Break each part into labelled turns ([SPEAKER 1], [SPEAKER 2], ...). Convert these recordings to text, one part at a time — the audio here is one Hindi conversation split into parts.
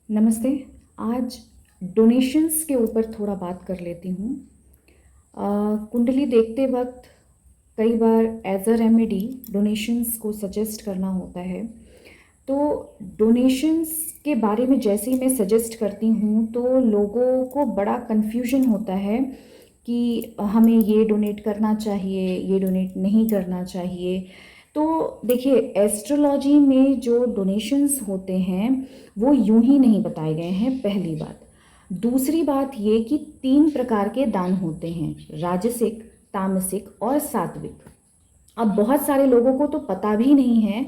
[SPEAKER 1] नमस्ते। आज डोनेशंस के ऊपर थोड़ा बात कर लेती हूँ। कुंडली देखते वक्त कई बार एज अ रेमेडी डोनेशंस को सजेस्ट करना होता है। तो डोनेशंस के बारे में जैसे ही मैं सजेस्ट करती हूँ तो लोगों को बड़ा कन्फ्यूजन होता है कि हमें ये डोनेट करना चाहिए, ये डोनेट नहीं करना चाहिए। तो देखिए, एस्ट्रोलॉजी में जो डोनेशंस होते हैं वो यूं ही नहीं बताए गए हैं, पहली बात। दूसरी बात ये कि 3 प्रकार के दान होते हैं, राजसिक, तामसिक और सात्विक। अब बहुत सारे लोगों को तो पता भी नहीं है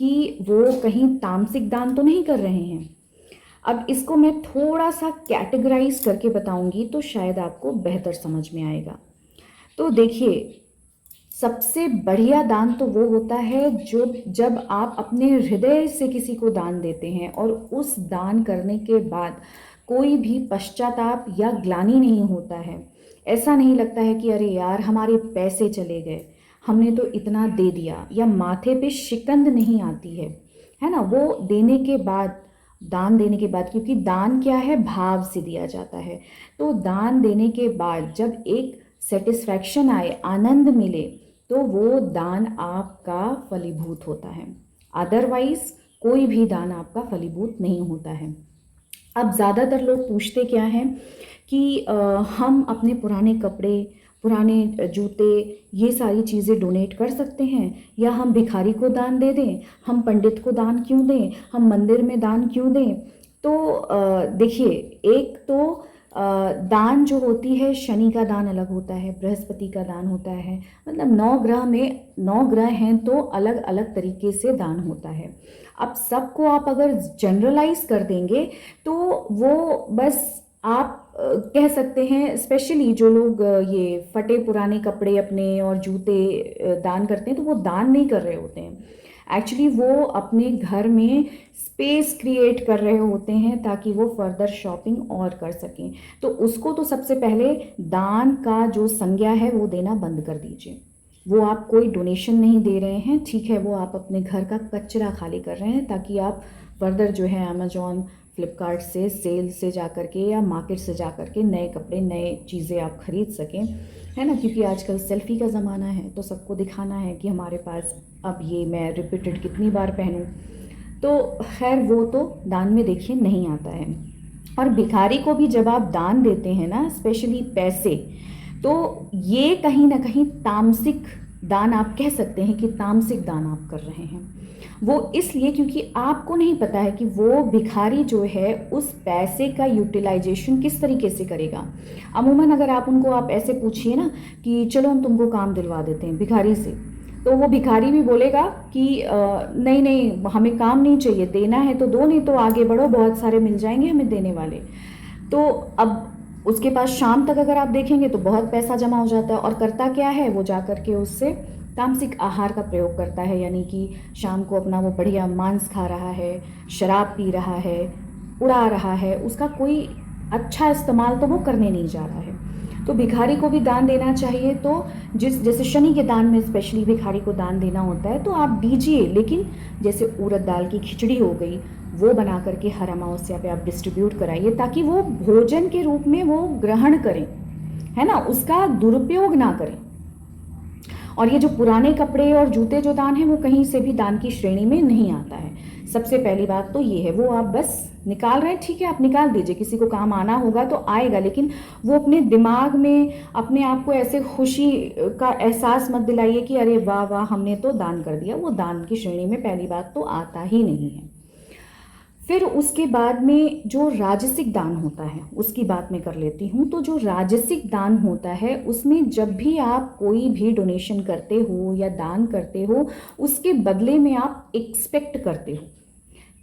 [SPEAKER 1] कि वो कहीं तामसिक दान तो नहीं कर रहे हैं। अब इसको मैं थोड़ा सा कैटेगराइज करके बताऊंगी तो शायद आपको बेहतर समझ में आएगा। तो देखिए, सबसे बढ़िया दान तो वो होता है जो जब आप अपने हृदय से किसी को दान देते हैं और उस दान करने के बाद कोई भी पश्चाताप या ग्लानि नहीं होता है। ऐसा नहीं लगता है कि अरे यार हमारे पैसे चले गए, हमने तो इतना दे दिया, या माथे पे शिकंद नहीं आती है ना। वो देने के बाद, दान देने के बाद, क्योंकि दान क्या है, भाव से दिया जाता है। तो दान देने के बाद जब एक सेटिस्फैक्शन आए, आनंद मिले, तो वो दान आपका फलीभूत होता है। अदरवाइज कोई भी दान आपका फलीभूत नहीं होता है। अब ज़्यादातर लोग पूछते क्या हैं कि हम अपने पुराने कपड़े, पुराने जूते, ये सारी चीज़ें डोनेट कर सकते हैं, या हम भिखारी को दान दे दें, हम पंडित को दान क्यों दें, हम मंदिर में दान क्यों दें। तो देखिए, एक तो दान जो होती है, शनि का दान अलग होता है, बृहस्पति का दान होता है। मतलब 9 ग्रह में 9 ग्रह हैं तो अलग अलग तरीके से दान होता है। अब सबको आप अगर जनरलाइज कर देंगे तो वो बस आप कह सकते हैं, स्पेशली जो लोग ये फटे पुराने कपड़े अपने और जूते दान करते हैं, तो वो दान नहीं कर रहे होते हैं। एक्चुअली वो अपने घर में स्पेस क्रिएट कर रहे होते हैं ताकि वो फर्दर शॉपिंग और कर सकें। तो उसको तो सबसे पहले दान का जो संज्ञा है वो देना बंद कर दीजिए। वो आप कोई डोनेशन नहीं दे रहे हैं, ठीक है, वो आप अपने घर का कचरा खाली कर रहे हैं ताकि आप फर्दर जो है अमेजोन, फ्लिपकार्ट से, सेल से जा कर के या मार्केट से जा कर के नए कपड़े, नए चीज़ें आप खरीद सकें, है ना। क्योंकि आजकल सेल्फी का ज़माना है तो सबको दिखाना है कि हमारे पास अब ये मैं रिपीटेड कितनी बार पहनूं। तो खैर वो तो दान में देखिए नहीं आता है। और भिखारी को भी जब आप दान देते हैं ना, स्पेशली पैसे, तो ये कहीं ना कहीं तामसिक दान आप कह सकते हैं कि तामसिक दान आप कर रहे हैं। वो इसलिए क्योंकि आपको नहीं पता है कि वो भिखारी जो है उस पैसे का यूटिलाइजेशन किस तरीके से करेगा। अमूमन अगर आप उनको आप ऐसे पूछिए ना कि चलो हम तुमको काम दिलवा देते हैं भिखारी से, तो वो भिखारी भी बोलेगा कि नहीं नहीं, हमें काम नहीं चाहिए, देना है तो दो, नहीं तो आगे बढ़ो, बहुत सारे मिल जाएंगे हमें देने वाले। तो अब उसके पास शाम तक अगर आप देखेंगे तो बहुत पैसा जमा हो जाता है, और करता क्या है, वो जा कर के उससे तामसिक आहार का प्रयोग करता है। यानी कि शाम को अपना वो बढ़िया मांस खा रहा है, शराब पी रहा है, उड़ा रहा है, उसका कोई अच्छा इस्तेमाल तो वो करने नहीं जा रहा है। तो भिखारी को भी दान देना चाहिए। तो जैसे शनि के दान में स्पेशली भिखारी को दान देना होता है तो आप दीजिए, लेकिन जैसे उड़द दाल की खिचड़ी हो गई, वो बना करके हर अमावस्या पे आप डिस्ट्रीब्यूट कराइए ताकि वो भोजन के रूप में वो ग्रहण करें, है ना, उसका दुरुपयोग ना करें। और ये जो पुराने कपड़े और जूते जो दान है वो कहीं से भी दान की श्रेणी में नहीं आता है। सबसे पहली बात तो ये है, वो आप बस निकाल रहे हैं, ठीक है, आप निकाल दीजिए, किसी को काम आना होगा तो आएगा, लेकिन वो अपने दिमाग में अपने आप को ऐसे खुशी का एहसास मत दिलाइए कि अरे वाह वाह हमने तो दान कर दिया। वो दान की श्रेणी में पहली बात तो आता ही नहीं है। फिर उसके बाद में जो राजसिक दान होता है उसकी बात मैं कर लेती हूँ। तो जो राजसिक दान होता है उसमें जब भी आप कोई भी डोनेशन करते हो या दान करते हो, उसके बदले में आप एक्सपेक्ट करते हो।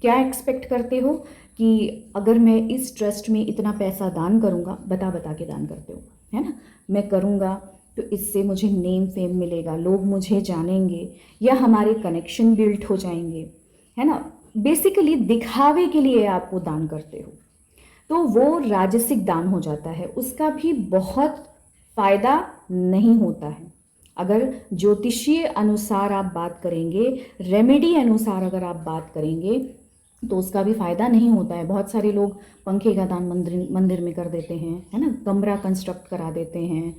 [SPEAKER 1] क्या एक्सपेक्ट करते हो कि अगर मैं इस ट्रस्ट में इतना पैसा दान करूँगा, बता बता के दान करते हो, है ना, मैं करूँगा तो इससे मुझे नेम फेम मिलेगा, लोग मुझे जानेंगे, या हमारे कनेक्शन बिल्ड हो जाएंगे, है ना। बेसिकली दिखावे के लिए आप वो दान करते हो, तो वो राजसिक दान हो जाता है। उसका भी बहुत फायदा नहीं होता है। अगर ज्योतिषीय अनुसार आप बात करेंगे, रेमेडी अनुसार अगर आप बात करेंगे, तो उसका भी फ़ायदा नहीं होता है। बहुत सारे लोग पंखे का दान मंदिर मंदिर में कर देते हैं, है ना, कमरा कंस्ट्रक्ट करा देते हैं,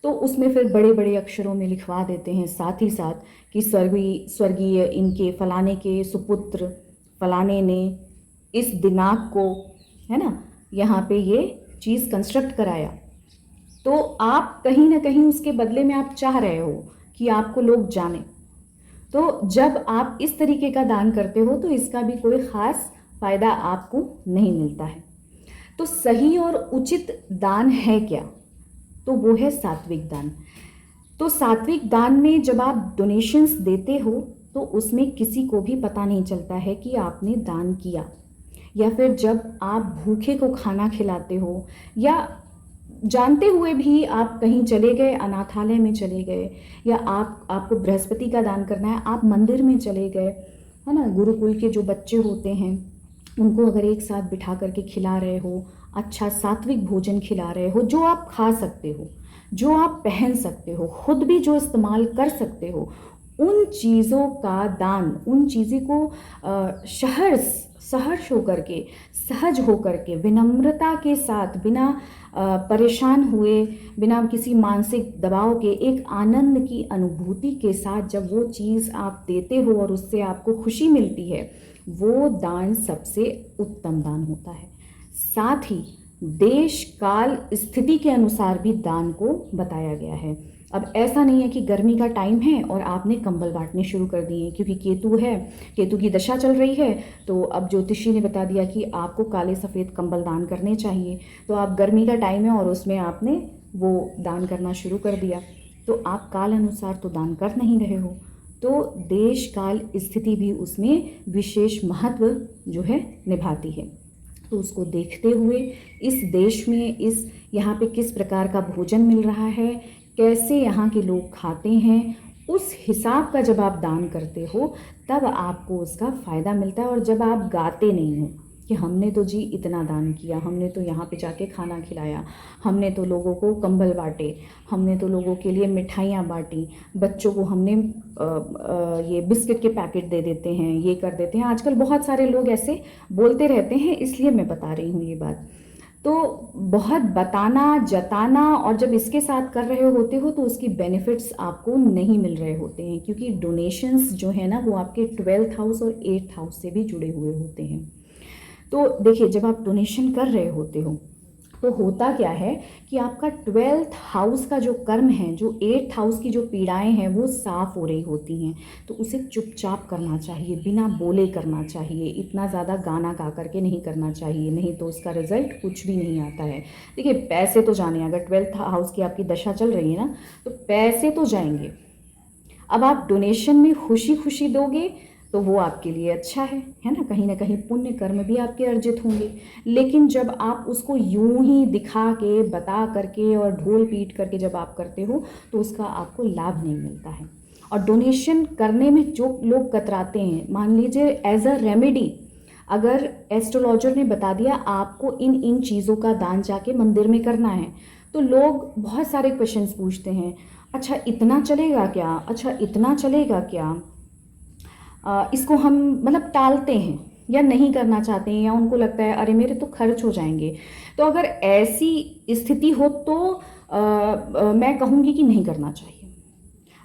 [SPEAKER 1] तो उसमें फिर बड़े बड़े अक्षरों में लिखवा देते हैं साथ ही साथ कि स्वर्गीय स्वर्गीय इनके फलाने के सुपुत्र फलाने ने इस दिनांक को, है ना, यहाँ पे ये चीज़ कंस्ट्रक्ट कराया। तो आप कहीं ना कहीं उसके बदले में आप चाह रहे हो कि आपको लोग जाने। तो जब आप इस तरीके का दान करते हो तो इसका भी कोई ख़ास फ़ायदा आपको नहीं मिलता है। तो सही और उचित दान है क्या? तो वो है सात्विक दान। तो सात्विक दान में जब आप डोनेशंस देते हो तो उसमें किसी को भी पता नहीं चलता है कि आपने दान किया। या फिर जब आप भूखे को खाना खिलाते हो, या जानते हुए भी आप कहीं चले गए, अनाथालय में चले गए, या आपको बृहस्पति का दान करना है, आप मंदिर में चले गए, है ना, गुरुकुल के जो बच्चे होते हैं उनको अगर एक साथ बिठा करके खिला रहे हो, अच्छा सात्विक भोजन खिला रहे हो, जो आप खा सकते हो, जो आप पहन सकते हो, खुद भी जो इस्तेमाल कर सकते हो, उन चीज़ों का दान, उन चीज़ों को सहर्ष होकर के, सहज होकर के, विनम्रता के साथ, बिना परेशान हुए, बिना किसी मानसिक दबाव के, एक आनंद की अनुभूति के साथ जब वो चीज़ आप देते हो और उससे आपको खुशी मिलती है, वो दान सबसे उत्तम दान होता है। साथ ही देश काल स्थिति के अनुसार भी दान को बताया गया है। अब ऐसा नहीं है कि गर्मी का टाइम है और आपने कंबल बांटने शुरू कर दिए, क्योंकि केतु है, केतु की दशा चल रही है, तो अब ज्योतिषी ने बता दिया कि आपको काले सफ़ेद कंबल दान करने चाहिए। तो आप गर्मी का टाइम है और उसमें आपने वो दान करना शुरू कर दिया, तो आप काल अनुसार तो दान कर नहीं रहे हो। तो देश काल स्थिति भी उसमें विशेष महत्व जो है निभाती है। तो उसको देखते हुए इस देश में, इस यहाँ पे किस प्रकार का भोजन मिल रहा है, कैसे यहाँ के लोग खाते हैं, उस हिसाब का जब आप दान करते हो तब आपको उसका फ़ायदा मिलता है। और जब आप गाते नहीं हो कि हमने तो जी इतना दान किया, हमने तो यहाँ पे जाके खाना खिलाया, हमने तो लोगों को कंबल बांटे, हमने तो लोगों के लिए मिठाइयाँ बांटी, बच्चों को हमने ये बिस्किट के पैकेट दे देते हैं, ये कर देते हैं। आजकल बहुत सारे लोग ऐसे बोलते रहते हैं, इसलिए मैं बता रही हूँ ये बात। तो बहुत बताना, जताना, और जब इसके साथ कर रहे होते हो तो उसकी बेनिफिट्स आपको नहीं मिल रहे होते हैं, क्योंकि डोनेशंस जो है ना वो आपके 12th हाउस और 8th हाउस से भी जुड़े हुए होते हैं। तो देखिए, जब आप डोनेशन कर रहे होते हो तो होता क्या है कि आपका 12th हाउस का जो कर्म है, जो 8th हाउस की जो पीड़ाएं हैं वो साफ हो रही होती हैं। तो उसे चुपचाप करना चाहिए, बिना बोले करना चाहिए, इतना ज़्यादा गाना गा करके नहीं करना चाहिए, नहीं तो उसका रिजल्ट कुछ भी नहीं आता है। देखिए, पैसे तो जाने, अगर 12th हाउस की आपकी दशा चल रही है ना तो पैसे तो जाएंगे। अब आप डोनेशन में खुशी खुशी दोगे तो वो आपके लिए अच्छा है ना कहीं पुण्य कर्म भी आपके अर्जित होंगे। लेकिन जब आप उसको यूं ही दिखा के, बता करके और ढोल पीट करके जब आप करते हो तो उसका आपको लाभ नहीं मिलता है। और डोनेशन करने में जो लोग कतराते हैं, मान लीजिए एज अ रेमेडी, अगर एस्ट्रोलॉजर ने बता दिया आपको इन इन चीज़ों का दान जाके मंदिर में करना है, तो लोग बहुत सारे क्वेश्चंस पूछते हैं, अच्छा इतना चलेगा क्या, अच्छा इतना चलेगा क्या, इसको हम मतलब टालते हैं या नहीं करना चाहते हैं, या उनको लगता है अरे मेरे तो खर्च हो जाएंगे। तो अगर ऐसी स्थिति हो तो मैं कहूँगी कि नहीं करना चाहिए।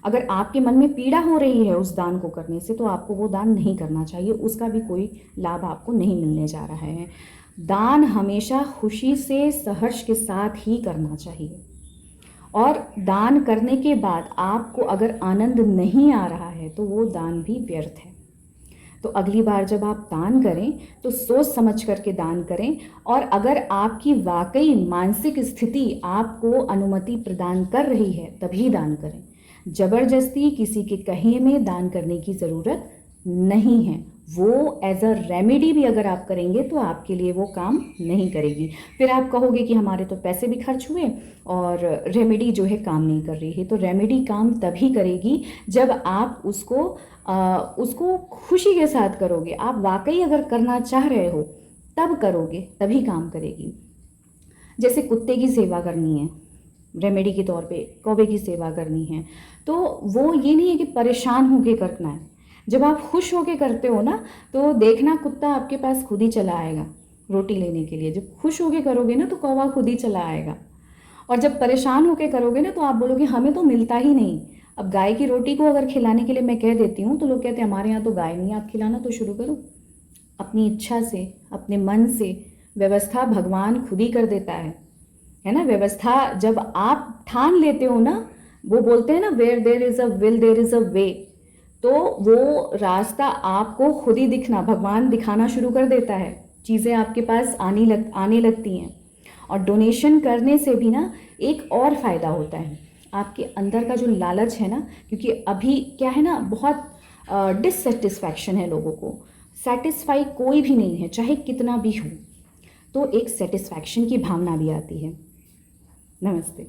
[SPEAKER 1] अगर आपके मन में पीड़ा हो रही है उस दान को करने से तो आपको वो दान नहीं करना चाहिए, उसका भी कोई लाभ आपको नहीं मिलने जा रहा है। दान हमेशा खुशी से, सहर्ष के साथ ही करना चाहिए। और दान करने के बाद आपको अगर आनंद नहीं आ रहा है तो वो दान भी व्यर्थ है। तो अगली बार जब आप दान करें तो सोच समझ करके दान करें, और अगर आपकी वाकई मानसिक स्थिति आपको अनुमति प्रदान कर रही है तभी दान करें। ज़बरदस्ती किसी के कहे में दान करने की ज़रूरत नहीं है। वो एज अ रेमेडी भी अगर आप करेंगे तो आपके लिए वो काम नहीं करेगी। फिर आप कहोगे कि हमारे तो पैसे भी खर्च हुए और रेमेडी जो है काम नहीं कर रही है। तो रेमेडी काम तभी करेगी जब आप उसको खुशी के साथ करोगे। आप वाकई अगर करना चाह रहे हो तब करोगे, तभी काम करेगी। जैसे कुत्ते की सेवा करनी है, रेमेडी के तौर पे कौवे की सेवा करनी है, तो वो ये नहीं है कि परेशान होकर करना है, जब आप खुश होके करते हो ना, तो देखना कुत्ता आपके पास खुद ही चला आएगा रोटी लेने के लिए। जब खुश होके करोगे ना तो कौवा खुद ही चला आएगा। और जब परेशान होके करोगे ना तो आप बोलोगे हमें तो मिलता ही नहीं। अब गाय की रोटी को अगर खिलाने के लिए मैं कह देती हूँ तो लोग कहते हैं हमारे यहाँ तो गाय नहीं है, आप खिलाना तो शुरू करो। अपनी इच्छा से, अपने मन से व्यवस्था भगवान खुद ही कर देता है ना। व्यवस्था जब आप ठान लेते हो ना, वो बोलते हैं ना where there is a will there is a way, तो वो रास्ता आपको खुद ही दिखना, भगवान दिखाना शुरू कर देता है, चीज़ें आपके पास आने लगती हैं। और डोनेशन करने से भी ना एक और फ़ायदा होता है, आपके अंदर का जो लालच है ना, क्योंकि अभी क्या है ना, बहुत डिससेटिस्फैक्शन है लोगों को, सेटिस्फाई कोई भी नहीं है चाहे कितना भी हो, तो एक सेटिस्फैक्शन की भावना भी आती है। नमस्ते।